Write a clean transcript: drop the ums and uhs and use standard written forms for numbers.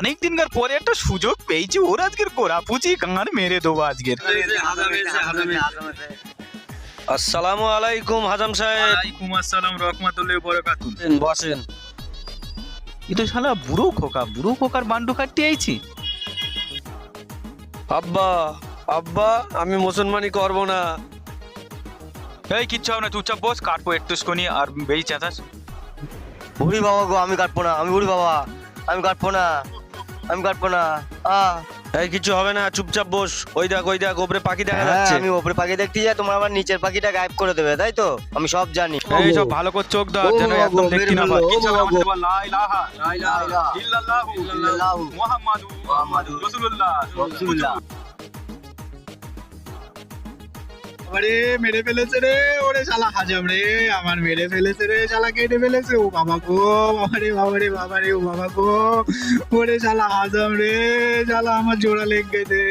অনেক দিনকার পরে একটা সুযোগ পেয়েছি, ওর আজকের কোরাপুচি গান মেরে দেবো আজকের। আসসালামু আলাইকুম হাজাম সাহেব। ওয়ালাইকুম আসসালাম রহমাতুল্লাহি ওয়া বারাকাতুহু। বসেন। এ তো শালা বুড়ো খোকার বান্ডু কাটতে আইছি। আব্বা আব্বা আমি মুসলমানি করব না। এই কিচ্ছু হবে না, চুপচাপ বস, কাটবো একটু স্কোনি আর বেই চাচাস। বুড়ি বাবা গো, আমি কাটবো না, আমি বুড়ি বাবা, আমি কাটবো না, আমি কাটবো না। এই কিছু হবে না, চুপচাপ বস। ওই দেখ ওপরে পাখি দেখা হ্যাঁ, যাচ্ছে। আমি ওপরে পাখি দেখতে যাই, তোমার আবার নিচের পাখিটা গায়েব করে দেবে, তাই তো? আমি সব জানি। এই সব ভালো করে চোখ দাও যেন বাবা একদম গো, দেখতে না মেরে পায়। ফেললো, কিচ্ছু হবে না, বাবা গো। আমাদের বল, লা ইলাহা ইল্লাল্লাহু ইল্লাল্লাহু মুহাম্মাদুর রাসূলুল্লাহ। আরে মেরে ফেলেছে রে, ওরে শালা হাজাম রে, আমার মেরে ফেলেছে রে, শালা কেটে ফেলেছে। ও বাবা গো, বাবা রে বাবা রে বাবা রে, ও বাবা গো, ওরে শালা হাজাম রে, শালা আমার জোড়া লেগ গেছে।